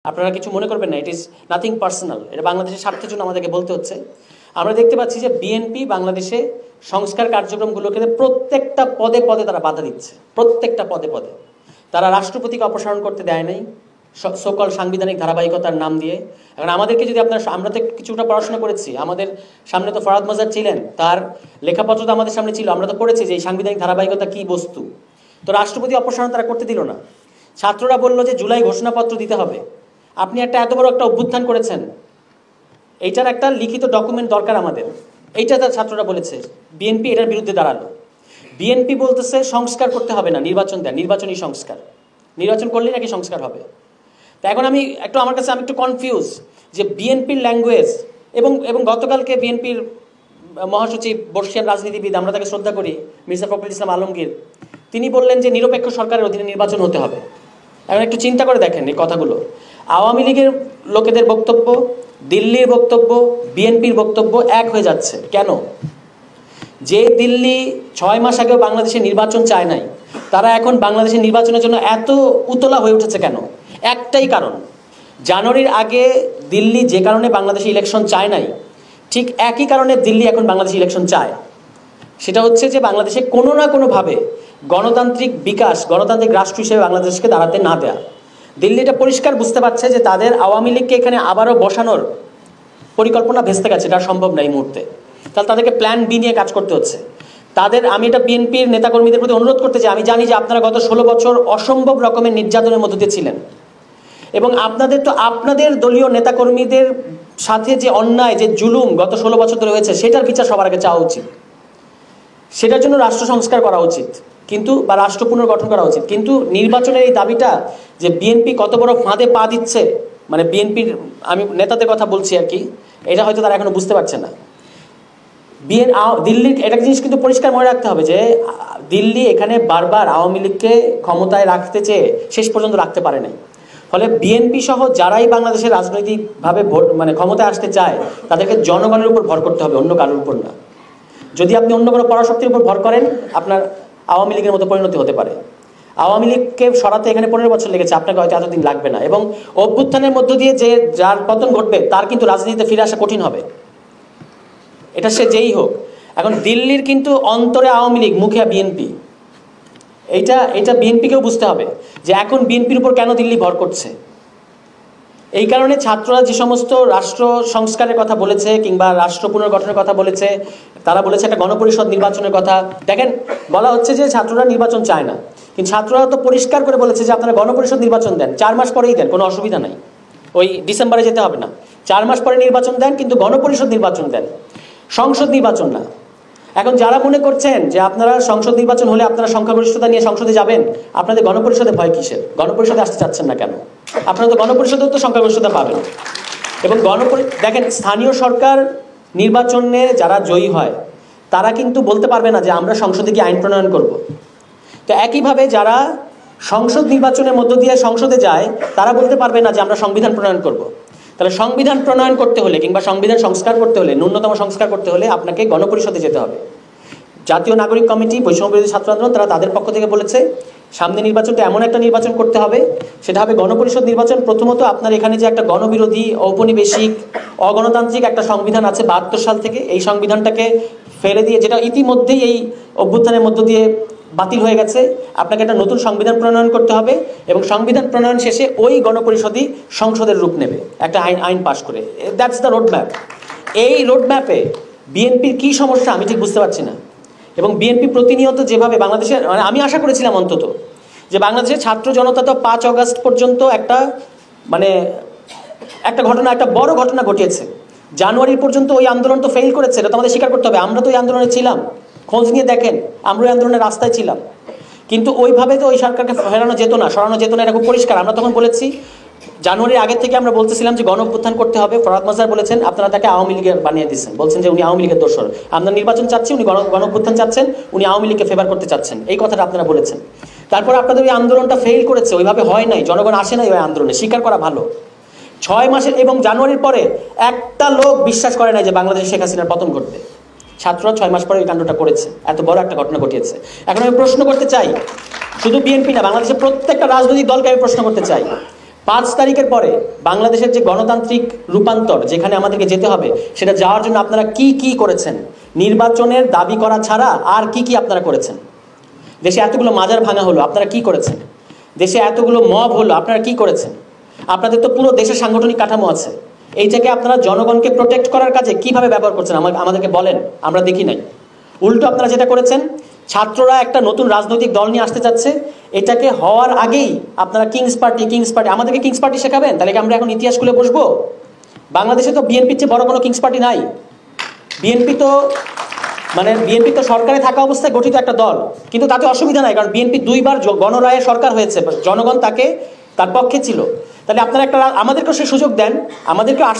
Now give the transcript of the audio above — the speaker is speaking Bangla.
আপনারা কিছু মনে করবেন না, ইট ইজ নাথিং পার্সোনাল, এটা বাংলাদেশের স্বার্থের জন্য আমাদেরকে বলতে হচ্ছে। আমরা দেখতে পাচ্ছি যে বিএনপি বাংলাদেশে সংস্কার কার্যক্রমগুলোকে প্রত্যেকটা পদে পদে তারা বাধা দিচ্ছে, প্রত্যেকটা পদে পদে। তারা রাষ্ট্রপতিকে অপসারণ করতে দেয় নাই সকল সাংবিধানিক ধারাবাহিকতার নাম দিয়ে। এখন আমাদেরকে যদি আমরা তো কিছুটা পড়াশোনা করেছি, আমাদের সামনে তো ফরহাদ মাজার ছিলেন, তার লেখাপত্র তো আমাদের সামনে ছিল, আমরা তো পড়েছি যে এই সাংবিধানিক ধারাবাহিকতা কী বস্তু। তো রাষ্ট্রপতি অপসারণ তারা করতে দিল না। ছাত্ররা বলল যে জুলাই ঘোষণাপত্র দিতে হবে। আপনি এত বড় একটা অভ্যুত্থান করেছেন, এইটার একটা লিখিত ডকুমেন্ট দরকার আমাদের, এইটা তার ছাত্ররা বলেছে। বিএনপি এটার বিরুদ্ধে দাঁড়ালো। বিএনপি বলতেছে সংস্কার করতে হবে না, নির্বাচন দেন, নির্বাচনী সংস্কার, নির্বাচন করলেই নাকি সংস্কার হবে। তা এখন আমি একটু কনফিউজ যে বিএনপির ল্যাঙ্গুয়েজ এবং গতকালকে বিএনপির মহাসচিব বর্ষিয়ান রাজনীতিবিদ, আমরা তাকে শ্রদ্ধা করি, মির্জা ফখরুল ইসলাম আলমগীর, তিনি বললেন যে নিরপেক্ষ সরকারের অধীনে নির্বাচন হতে হবে। এখন একটু চিন্তা করে দেখেন এই কথাগুলো। আওয়ামী লীগের লোকেদের বক্তব্য, দিল্লির বক্তব্য, বিএনপির বক্তব্য এক হয়ে যাচ্ছে। কেন? যে দিল্লি 6 মাস আগেও বাংলাদেশে নির্বাচন চায় নাই, তারা এখন বাংলাদেশের নির্বাচনের জন্য এত উতলা হয়ে উঠেছে কেন? একটাই কারণ, জানুয়ারির আগে দিল্লি যে কারণে বাংলাদেশে ইলেকশন চায় নাই, ঠিক একই কারণে দিল্লি এখন বাংলাদেশে ইলেকশন চায়। সেটা হচ্ছে যে বাংলাদেশে কোনো না কোনোভাবে গণতান্ত্রিক বিকাশ, গণতান্ত্রিক রাষ্ট্র হিসেবে বাংলাদেশকে দাঁড়াতে না দেয়া। দিল্লি এটা পরিষ্কার বুঝতে পারছে যে তাদের আওয়ামী লীগকে এখানে আবারও বসানোর পরিকল্পনা ভেস্তে গেছে, এটা সম্ভব না এই মুহূর্তে। তাহলে তাদেরকে প্ল্যান বি নিয়ে কাজ করতে হচ্ছে আমি এটা বিএনপির নেতাকর্মীদের প্রতি অনুরোধ করতে চাই। আমি জানি যে আপনারা গত 16 বছর অসম্ভব রকমের নির্যাতনের মধ্য দিয়ে ছিলেন, এবং আপনাদের দলীয় নেতাকর্মীদের সাথে যে অন্যায়, যে জুলুম গত 16 বছর ধরে হয়েছে, সেটার বিচার সবার আগে চাওয়া উচিত। সেটার জন্য রাষ্ট্র সংস্কার করা উচিত, বা রাষ্ট্র পুনর্গঠন করা উচিত। কিন্তু নির্বাচনের এই দাবিটা যে বিএনপি কত বড় ফাঁদে পা দিচ্ছে, মানে বিএনপির, আমি নেতাদের কথা বলছি আর কি, এটা হয়তো তারা এখনো বুঝতে পারছে না। দিল্লির একটা জিনিস কিন্তু পরিষ্কার মনে রাখতে হবে যে দিল্লি এখানে বারবার আওয়ামী লীগকে ক্ষমতায় রাখতে চেয়ে শেষ পর্যন্ত রাখতে পারে নাই। ফলে বিএনপি সহ যারাই বাংলাদেশের রাজনৈতিকভাবে ক্ষমতায় আসতে চায়, তাদেরকে জনগণের উপর ভর করতে হবে, অন্য কারোর উপর না। যদি আপনি অন্য কোনো পরাশক্তির উপর ভর করেন, আপনার আওয়ামী লীগের মতো পরিণতি হতে পারে। আওয়ামী লীগকে সরাতে এখানে 15 বছর লেগেছে, আপনাকে হয়তো এতদিন লাগবে না। এবং অভ্যুত্থানের মধ্য দিয়ে যার পতন ঘটবে, তার কিন্তু রাজনীতিতে ফিরে আসা কঠিন হবে, এটা সে যেই হোক। এখন দিল্লির কিন্তু অন্তরে আওয়ামী লীগ, মুখে বিএনপি। এইটা বিএনপিকেও বুঝতে হবে যে এখন বিএনপির উপর কেন দিল্লি ভর করছে। এই কারণে ছাত্ররা যে সমস্ত রাষ্ট্র সংস্কারের কথা বলেছে কিংবা রাষ্ট্র পুনর্গঠনের কথা বলেছে, তারা বলেছে একটা গণপরিষদ নির্বাচনের কথা। দেখেন, বলা হচ্ছে যে ছাত্ররা নির্বাচন চায় না, কিন্তু ছাত্ররা তো পরিষ্কার করে বলেছে যে আপনারা গণপরিষদ নির্বাচন দেন, 4 মাস পরেই দেন, কোনো অসুবিধা নাই, ওই ডিসেম্বরে যেতে হবে না, 4 মাস পরে নির্বাচন দেন, কিন্তু গণপরিষদ নির্বাচন দেন, সংসদ নির্বাচন না। এখন যারা মনে করছেন যে আপনারা সংসদ নির্বাচন হলে আপনারা সংখ্যাগরিষ্ঠতা নিয়ে সংসদে যাবেন, আপনাদের গণপরিষদে ভয় কিসের? গণপরিষদে আসতে চাচ্ছেন না কেন? আপনারা তো গণপরিষদেও তো সংখ্যাগরিষ্ঠতা পাবেন। এবং দেখেন, স্থানীয় সরকার নির্বাচনে যারা জয়ী হয়, তারা কিন্তু বলতে পারবে না যে আমরা সংসদে গিয়ে আইন প্রণয়ন করব। তো একইভাবে যারা সংসদ নির্বাচনের মধ্য দিয়ে সংসদে যায়, তারা বলতে পারবে না যে আমরা সংবিধান প্রণয়ন করব। তাহলে সংবিধান প্রণয়ন করতে হলে কিংবা সংবিধান সংস্কার করতে হলে, ন্যূনতম সংস্কার করতে হলে আপনাকে গণপরিষদে যেতে হবে। জাতীয় নাগরিক কমিটি, বৈষম্য বিরোধী ছাত্র আন্দোলন, তারা তাদের পক্ষ থেকে বলেছে সামনে নির্বাচনটা এমন একটা নির্বাচন করতে হবে, সেটা হবে গণপরিষদ নির্বাচন। প্রথমত আপনার এখানে যে একটা গণবিরোধী, ঔপনিবেশিক, অগণতান্ত্রিক একটা সংবিধান আছে 72 সাল থেকে, এই সংবিধানটাকে ফেলে দিয়ে, যেটা ইতিমধ্যেই এই অভ্যুত্থানের মধ্য দিয়ে বাতিল হয়ে গেছে, আপনাকে একটা নতুন সংবিধান প্রণয়ন করতে হবে। এবং সংবিধান প্রণয়ন শেষে ওই গণপরিষদই সংসদের রূপ নেবে একটা আইন পাশ করে। That's the roadmap. এই রোডম্যাপে বিএনপির কী সমস্যা আমি ঠিক বুঝতে পারছি না। এবং বিএনপি প্রতিনিয়ত যেভাবে বাংলাদেশের, আমি আশা করেছিলাম অন্তত যে বাংলাদেশের ছাত্র জনতা তো 5 আগস্ট পর্যন্ত একটা বড় ঘটনা ঘটিয়েছে। জানুয়ারি পর্যন্ত ওই আন্দোলন তো ফেল করেছে, এটা তো আমাদের স্বীকার করতে হবে। আমরা তো ওই আন্দোলনে ছিলাম, খোঁজ নিয়ে দেখেন, আমরা ওই আন্দোলনের রাস্তায় ছিলাম। কিন্তু ওইভাবে তো ওই সরকারকে সরানো যেত না, এটা খুব পরিষ্কার। আমরা তখন বলেছি, জানুয়ারির আগের থেকে আমরা বলতেছিলাম যে গণঅভ্যুত্থান করতে হবে। ফরহাদ মাজার বলেছেন আপনারা তাকে আওয়ামী লীগের বানিয়ে দিচ্ছেন, বলছেন যে উনি আওয়ামী লীগের দোসর। আমরা নির্বাচন চাচ্ছি, উনি গণঅভ্যুত্থান চাচ্ছেন, উনি আওয়ামী লীগকে ফেভার করতে চাচ্ছেন, এই কথাটা আপনারা বলেছেন। তারপর আপনাদের ওই আন্দোলনটা ফেল করেছে, ওইভাবে হয় নাই, জনগণ আসে নাই ওই আন্দোলনে, স্বীকার করা ভালো। 6 মাসের এবং জানুয়ারির পরে একটা লোক বিশ্বাস করে নাই যে বাংলাদেশে শেখ হাসিনার পতন ঘটবে। ছাত্ররা 6 মাস পরে ওই কাণ্ডটা করেছে, এত বড় একটা ঘটনা ঘটিয়েছে। এখন আমি প্রশ্ন করতে চাই, শুধু বিএনপি না, বাংলাদেশের প্রত্যেকটা রাজনৈতিক দলকে আমি প্রশ্ন করতে চাই, 5 তারিখের পরে বাংলাদেশের যে গণতান্ত্রিক রূপান্তর যেখানে আমাদেরকে যেতে হবে, সেটা যাওয়ার জন্য আপনারা কি কি করেছেন? নির্বাচনের দাবি করা ছাড়া আর কি কি আপনারা করেছেন? দেশে এতগুলো মাজার ভাঙা হলো, আপনারা কি করেছেন? দেশে এতগুলো মব হলো, আপনারা কি করেছেন? আপনাদের তো পুরো দেশের সাংগঠনিক কাঠামো আছে। এইটাকে আপনারা জনগণকে প্রোটেক্ট করার কাজে কিভাবে ব্যবহার করছেন আমাদেরকে বলেন, আমরা দেখি নাই। উল্টো আপনারা যেটা করেছেন, ছাত্ররা একটা নতুন রাজনৈতিক দল নিয়ে আসতে যাচ্ছে, এটাকে হওয়ার আগেই আপনারা কিংস পার্টি আমাদেরকে কিংস পার্টি শেখাবেন? তাহলে কি আমরা এখন ইতিহাস খুলে বসবো? বাংলাদেশে তো বিএনপির চেয়ে বড় কোনো কিংস পার্টি নাই। বিএনপি তো সরকারে থাকা অবস্থায় গঠিত একটা দল, কিন্তু তাতে অসুবিধা নাই, কারণ বিএনপি 2 বার গণরায়ে সরকার হয়েছে, জনগণ তার পক্ষে ছিল। তাহলে আপনারা আমাদেরকেও সে সুযোগ দেন, আমাদেরকে